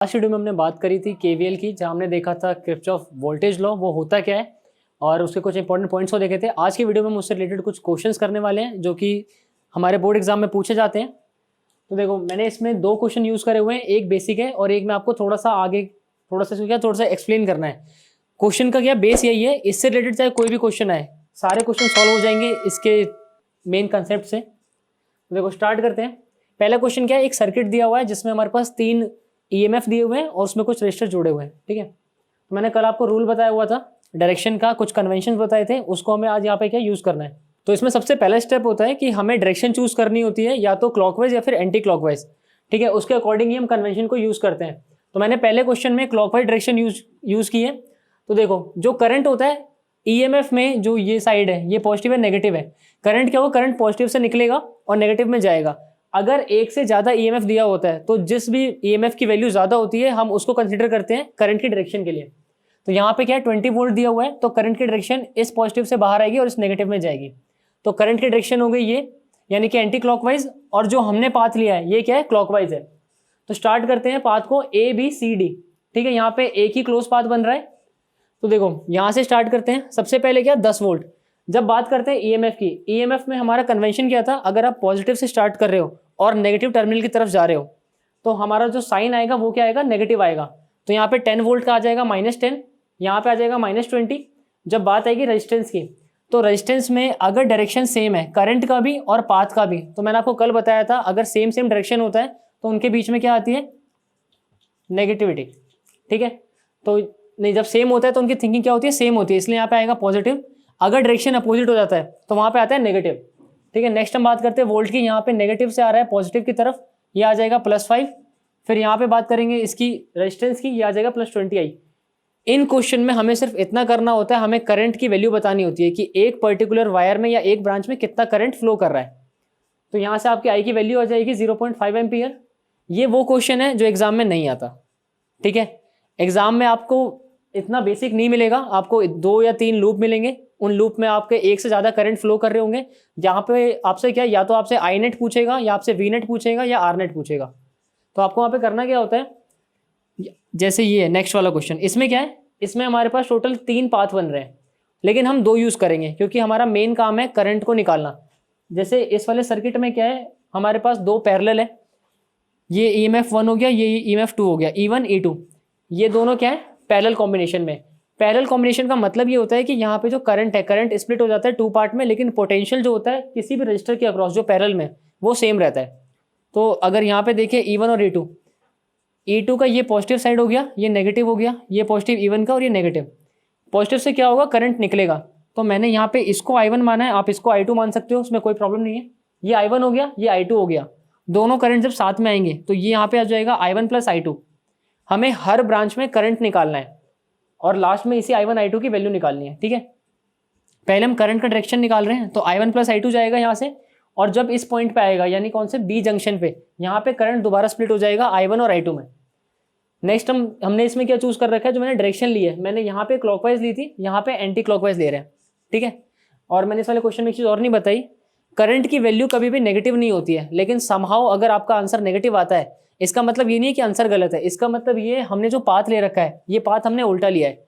Last video में हमने बात करी थी केवीएल की, जहां हमने देखा था किरचॉफ वोल्टेज लॉ वो होता क्या है और उसके कुछ इंपॉर्टेंट पॉइंट्स को देखे थे। आज की वीडियो में हम उससे रिलेटेड कुछ क्वेश्चंस करने वाले हैं जो कि हमारे बोर्ड एग्जाम में पूछे जाते हैं। तो देखो, मैंने इसमें दो क्वेश्चन यूज करे हुए हैं, एक बेसिक है और एक में आपको थोड़ा सा एक्सप्लेन करना है। क्वेश्चन का क्या बेस यही है, इससे रिलेटेड चाहे कोई भी क्वेश्चन आए सारे क्वेश्चन सॉल्व हो जाएंगे इसके मेन कंसेप्ट से। तो देखो स्टार्ट करते हैं। पहला क्वेश्चन क्या है, एक सर्किट दिया हुआ है जिसमें हमारे पास 3 ईएमएफ दिए हुए हैं और उसमें कुछ रजिस्टर जुड़े हुए हैं। ठीक है, तो मैंने कल आपको रूल बताया हुआ था डायरेक्शन का, कुछ कन्वेंशन बताए थे, उसको हमें आज यहाँ पे क्या यूज करना है। तो इसमें सबसे पहला स्टेप होता है कि हमें डायरेक्शन चूज करनी होती है, या तो क्लॉकवाइज या फिर एंटी क्लॉकवाइज। ठीक है, उसके अकॉर्डिंग ही हम कन्वेंशन को यूज करते हैं। तो मैंने पहले क्वेश्चन में क्लॉकवाइज डायरेक्शन यूज की है। तो देखो, जो करंट होता है ईएमएफ में, जो ये साइड है ये पॉजिटिव है नेगेटिव है। करंट क्या होगा, करंट पॉजिटिव से निकलेगा और नेगेटिव में जाएगा। अगर एक से ज्यादा ईएमएफ दिया होता है तो जिस भी ईएमएफ की वैल्यू ज्यादा होती है हम उसको कंसीडर करते हैं करंट की डायरेक्शन के लिए। तो यहाँ पे क्या है, 20 वोल्ट दिया हुआ है तो करंट की डायरेक्शन इस पॉजिटिव से बाहर आएगी और इस नेगेटिव में जाएगी। तो करंट की डायरेक्शन हो गई ये, यानी कि एंटी क्लॉकवाइज। और जो हमने पाथ लिया है ये क्या है, क्लॉकवाइज है। तो स्टार्ट करते हैं पाथ को ABCD। ठीक है, यहाँ पे एक ही क्लोज पाथ बन रहा है। तो देखो यहां से स्टार्ट करते हैं। सबसे पहले क्या, 10 वोल्ट। जब बात करते हैं ईएमएफ की, ईएमएफ में हमारा कन्वेंशन क्या था, अगर आप पॉजिटिव से स्टार्ट कर रहे हो और नेगेटिव टर्मिनल की तरफ जा रहे हो तो हमारा जो साइन आएगा वो क्या आएगा, नेगेटिव आएगा। तो यहाँ पे 10 वोल्ट का आ जाएगा -10, यहाँ पे आ जाएगा -20। जब बात आएगी रेजिस्टेंस की, तो रेजिस्टेंस में अगर डायरेक्शन सेम है करंट का भी और पाथ का भी, तो मैंने आपको कल बताया था अगर सेम डायरेक्शन होता है तो उनके बीच में क्या आती है, नेगेटिविटी। ठीक है, तो नहीं, जब सेम होता है तो उनकी थिंकिंग क्या होती है, सेम होती है, इसलिए यहाँ पे आएगा पॉजिटिव। अगर डायरेक्शन अपोजिट हो जाता है तो वहां पे आता है नेगेटिव। ठीक है, नेक्स्ट हम बात करते हैं वोल्ट की। यहाँ पे नेगेटिव से आ रहा है पॉजिटिव की तरफ, ये आ जाएगा +5। फिर यहाँ पे बात करेंगे इसकी रेजिस्टेंस की, ये आ जाएगा +20i। इन क्वेश्चन में हमें सिर्फ इतना करना होता है, हमें करंट की वैल्यू बतानी होती है कि एक पर्टिकुलर वायर में या एक ब्रांच में कितना करंट फ्लो कर रहा है। तो यहाँ से आपकी आई की वैल्यू आ जाएगी 0.5 एम्पियर। ये वो क्वेश्चन है जो एग्जाम में नहीं आता। ठीक है, एग्जाम में आपको इतना बेसिक नहीं मिलेगा, आपको 2 या 3 लूप मिलेंगे। उन लूप में आपके एक से ज्यादा करंट फ्लो कर रहे होंगे, जहां पे आपसे क्या, या तो आपसे आई नेट पूछेगा या आपसे वी नेट पूछेगा या आर नेट पूछेगा। तो आपको वहां पे करना क्या होता है, जैसे ये नेक्स्ट वाला क्वेश्चन, इसमें क्या है, इसमें हमारे पास टोटल 3 पाथ बन रहे हैं, लेकिन हम 2 यूज करेंगे क्योंकि हमारा मेन काम है करंट को निकालना। जैसे इस वाले सर्किट में क्या है, हमारे पास 2 पैरेलल है, ये EMF 1 हो गया, ये EMF 2 हो गया, E1 E2। ये दोनों क्या है, पैरेलल कॉम्बिनेशन में। पैरेलल कॉम्बिनेशन का मतलब ये होता है कि यहाँ पे जो करंट है, करंट स्प्लिट हो जाता है 2 पार्ट में, लेकिन पोटेंशियल जो होता है किसी भी रजिस्टर के अक्रॉस जो पैरेलल में, वो सेम रहता है। तो अगर यहाँ पे देखें E1 और E2 का ये पॉजिटिव साइड हो गया, ये नेगेटिव हो गया, ये पॉजिटिव E1 का और ये नेगेटिव। पॉजिटिव से क्या होगा, करंट निकलेगा। तो मैंने यहाँ पे इसको I1 माना है, आप इसको I2 मान सकते हो, उसमें कोई प्रॉब्लम नहीं है। ये I1 हो गया, ये I2 हो गया। दोनों करंट जब साथ में आएंगे तो ये यहाँ पे आ जाएगा I1 + I2। हमें हर ब्रांच में करंट निकालना है और लास्ट में इसी I1 I2 की वैल्यू निकालनी है। ठीक है, पहले हम करंट का डायरेक्शन निकाल रहे हैं, तो I1 + I2 जाएगा यहाँ से, और जब इस पॉइंट पे आएगा यानी कौन से, बी जंक्शन पे, यहाँ पे करंट दोबारा स्प्लिट हो जाएगा I1 और I2 में। नेक्स्ट हमने इसमें क्या चूज कर रखा है, जो मैंने डायरेक्शन ली है, मैंने यहाँ पे क्लॉकवाइज ली थी, यहाँ पे एंटी क्लॉकवाइज ले रहे हैं। ठीक है, और मैंने इस वाले क्वेश्चन में एक चीज और नहीं बताई, करंट की वैल्यू कभी भी नेगेटिव नहीं होती है, लेकिन समहाउ अगर आपका आंसर नेगेटिव आता है, इसका मतलब ये नहीं है कि आंसर गलत है, इसका मतलब ये हमने जो पाथ ले रखा है ये पाथ हमने उल्टा लिया है।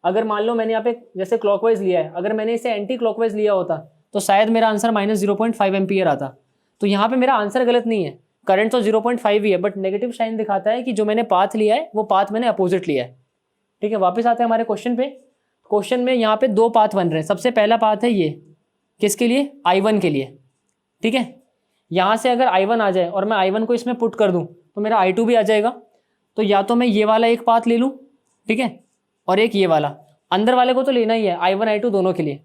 अगर मान लो मैंने यहाँ पे जैसे क्लॉकवाइज लिया है, अगर मैंने इसे एंटी क्लॉकवाइज लिया होता तो शायद मेरा आंसर -0.5 एम्पियर आता। तो यहाँ पे मेरा आंसर गलत नहीं है, करंट तो 0.5 ही है, बट नेगेटिव साइन दिखाता है कि जो मैंने पाथ लिया है वो पाथ मैंने अपोजिट लिया है। ठीक है, वापस आते हैं हमारे क्वेश्चन पे। क्वेश्चन में यहाँ पे 2 पाथ बन रहे हैं। सबसे पहला पाथ है ये, किसके लिए, I1 के लिए। ठीक है, यहाँ से अगर I1 आ जाए और मैं I1 को इसमें पुट कर दूं तो मेरा I2 भी आ जाएगा। तो या तो मैं ये वाला एक पाथ ले लूँ, ठीक है, और एक ये वाला, अंदर वाले को तो लेना ही है I1 I2 दोनों के लिए,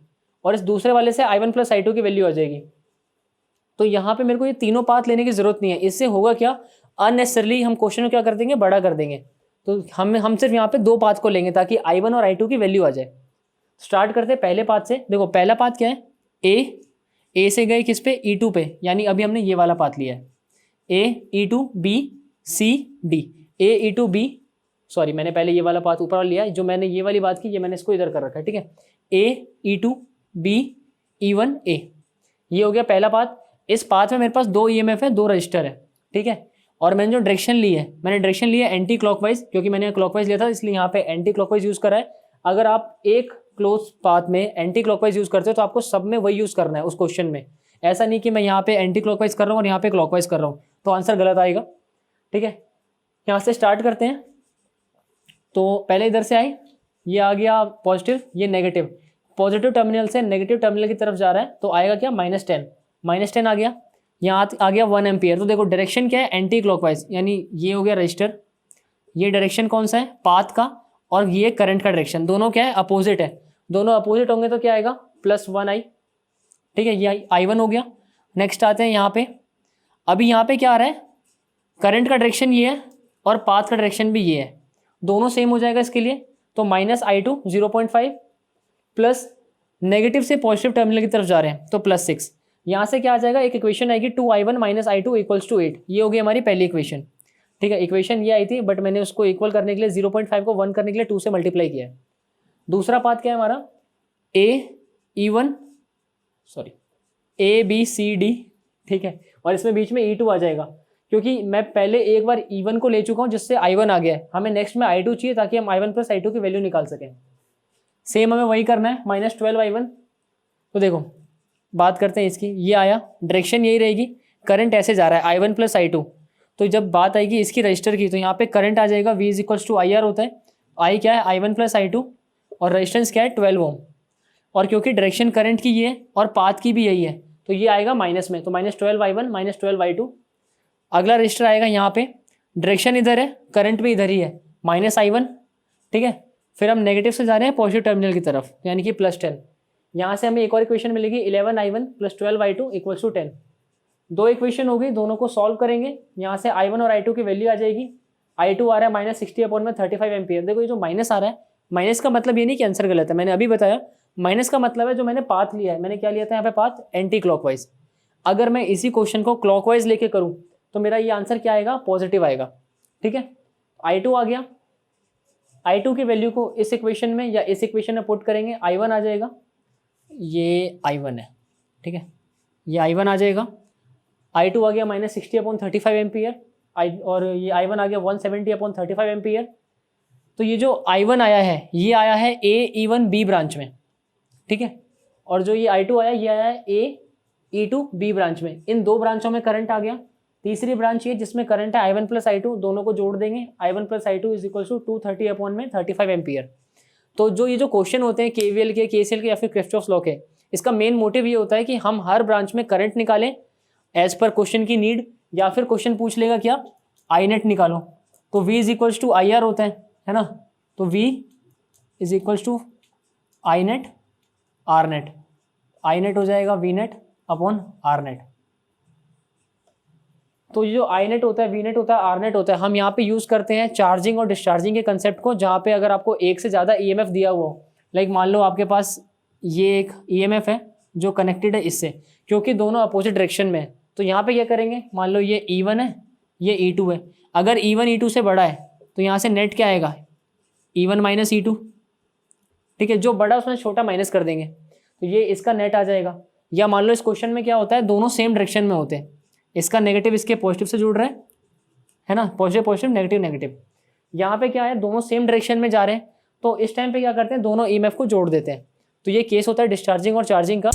और इस दूसरे वाले से I1 + I2 की वैल्यू आ जाएगी। तो यहाँ पे मेरे को ये तीनों पाथ लेने की जरूरत नहीं है। इससे होगा क्या, अननेसेसरली हम क्वेश्चन को क्या कर देंगे, बड़ा कर देंगे। तो हम सिर्फ यहाँ पे 2 पाथ को लेंगे ताकि I1 और I2 की वैल्यू आ जाए। स्टार्ट करते हैं पहले पाथ से। देखो पहला पाथ क्या है, ए से गए किस पे, E2 पे, यानी अभी हमने ये वाला पाथ लिया है, E2 B C D, E2 B, sorry मैंने पहले ये वाला पाथ ऊपर लिया है, जो मैंने ये वाली बात की ये मैंने इसको इधर कर रखा है। ठीक है, E2 B E1 A, ये हो गया पहला पाथ। इस पाथ में मेरे पास 2 EMF है, 2 रजिस्टर है। ठीक है, और मैंने जो डायरेक्शन ली है, मैंने डायरेक्शन लिया एंटी क्लॉकवाइज, क्योंकि मैंने क्लॉकवाइज लिया था इसलिए यहाँ पे एंटी क्लॉकवाइज यूज़ करा है। अगर आप एक क्लोज पाथ में एंटी क्लॉकवाइज यूज़ करते हो तो आपको सब में वही यूज़ करना है उस क्वेश्चन में। ऐसा नहीं कि मैं यहाँ पे एंटी क्लॉकवाइज कर रहा हूँ और यहाँ पे क्लॉकवाइज कर रहा हूँ, तो आंसर गलत आएगा। ठीक है, यहाँ से स्टार्ट करते हैं। तो पहले इधर से आए, ये आ गया पॉजिटिव, ये नेगेटिव। पॉजिटिव टर्मिनल से नेगेटिव टर्मिनल की तरफ जा रहा है, तो आएगा क्या -10, -10 आ गया। यहाँ आ गया 1 एम्पियर। तो देखो डायरेक्शन क्या है, एंटी क्लॉकवाइज, यानी ये हो गया रजिस्टर, ये डायरेक्शन कौन सा है, पाथ का, और ये करंट का डायरेक्शन, दोनों क्या है, अपोजिट है। दोनों अपोजिट होंगे तो क्या आएगा, +1i। ठीक है, ये i1 हो गया। नेक्स्ट आते हैं यहाँ पे। अभी यहाँ पे क्या आ रहा है, करंट का डायरेक्शन ये है और पाथ का डायरेक्शन भी ये है, दोनों सेम हो जाएगा इसके लिए। तो -i2 0.5 प्लस नेगेटिव से पॉजिटिव टर्मिनल की तरफ जा रहे हैं तो +6। यहाँ से क्या आ जाएगा, एक इक्वेशन आएगी 2i1 - i2 = 8। ये हो गई हमारी पहली इक्वेशन। ठीक है, इक्वेशन ये आई थी, बट मैंने उसको इक्वल करने के लिए 0.5 को 1 करने के लिए 2 से मल्टीप्लाई किया है। दूसरा पाथ क्या है हमारा, ABCD। ठीक है, और इसमें बीच में E2 आ जाएगा, क्योंकि मैं पहले एक बार E1 को ले चुका हूँ जिससे I1 आ गया है। हमें नेक्स्ट में I2 चाहिए ताकि हम I1 + I2 की वैल्यू निकाल सकें। सेम हमें वही करना है, -12i1। तो देखो बात करते हैं इसकी, ये आया, डायरेक्शन यही रहेगी, करंट ऐसे जा रहा है I1 + I2। तो जब बात आएगी इसकी रजिस्टर की, तो यहाँ पे करंट आ जाएगा V = IR होता है। I क्या है, I1 + I2, और रजिस्टेंस क्या है, 12 ओम। और क्योंकि डायरेक्शन करंट की ये है और पाथ की भी यही है, तो ये आएगा माइनस में, तो -12i1 -12i2। अगला रजिस्टर आएगा यहाँ पे, डायरेक्शन इधर है, करंट भी इधर ही है, -i1। ठीक है, फिर हम नेगेटिव से जा रहे हैं पॉजिटिव टर्मिनल की तरफ, यानी कि +10। यहाँ से हमें एक और इक्वेशन मिलेगी 11i1 + 12i2 = 10। दो इक्वेशन हो गई, दोनों को सॉल्व करेंगे। यहाँ से i1 और i2 की वैल्यू आ जाएगी। i2 आ रहा है -60/35 एम्पियर। देखो ये जो माइनस आ रहा है, माइनस का मतलब ये नहीं कि आंसर गलत है, मैंने अभी बताया। माइनस का मतलब है जो मैंने पाथ लिया है, मैंने क्या लिया था यहाँ पे, पाथ एंटी क्लॉकवाइज। अगर मैं इसी क्वेश्चन को क्लॉकवाइज लेके करूँ तो मेरा ये आंसर क्या आएगा, पॉजिटिव आएगा। ठीक है, i2 आ गया, i2 की वैल्यू को इस इक्वेशन में या इस इक्वेशन में पुट करेंगे, i1 आ जाएगा, ये i1 है। ठीक है, ये i1 आ जाएगा, i2 आ गया -60/35 एम्पियर, और ये i1 आ गया 170/35 एम्पियर। तो ये जो i1 आया है, ये आया है AE1B ब्रांच में। ठीक है, और जो ये i2 आया, ये आया है AE2B ब्रांच में। इन दो ब्रांचों में करंट आ गया। तीसरी ब्रांच ये जिसमें करंट है I1 + I2, दोनों को जोड़ देंगे, I1 + I2 = 230/35 एम्पियर। तो जो ये जो क्वेश्चन होते हैं KVL के, KCL के या फिर किरचॉफ लॉ के, इसका मेन मोटिव ये होता है कि हम हर ब्रांच में करंट निकालें एज पर क्वेश्चन की नीड, या फिर क्वेश्चन पूछ लेगा क्या, I नेट निकालो, तो V = IR होता है ना। तो V = I net R net, I net हो जाएगा V नेट/R नेट। तो ये जो I नेट होता है, V नेट होता है, R नेट होता है, हम यहाँ पे यूज़ करते हैं चार्जिंग और डिस्चार्जिंग के कंसेप्ट को, जहाँ पे अगर आपको एक से ज़्यादा EMF दिया हुआ हो, लाइक मान लो आपके पास ये एक EMF है जो कनेक्टेड है इससे, क्योंकि दोनों अपोजिट डायरेक्शन में है, तो यहाँ पे क्या करेंगे, मान लो ये E1 है, ये E2 है। अगर E1 E2 से बड़ा है तो यहाँ से नेट क्या आएगा, E1 - E2। ठीक है, जो बड़ा उसमें छोटा माइनस कर देंगे, तो ये इसका नेट आ जाएगा। या मान लो इस क्वेश्चन में क्या होता है, दोनों सेम डायरेक्शन में होते हैं, इसका नेगेटिव इसके पॉजिटिव से जुड़ रहा है ना, पॉजिटिव पॉजिटिव, नेगेटिव नेगेटिव। यहाँ पे क्या है, दोनों सेम डायरेक्शन में जा रहे हैं, तो इस टाइम पे क्या करते हैं, दोनों EMF को जोड़ देते हैं। तो ये केस होता है डिस्चार्जिंग और चार्जिंग का।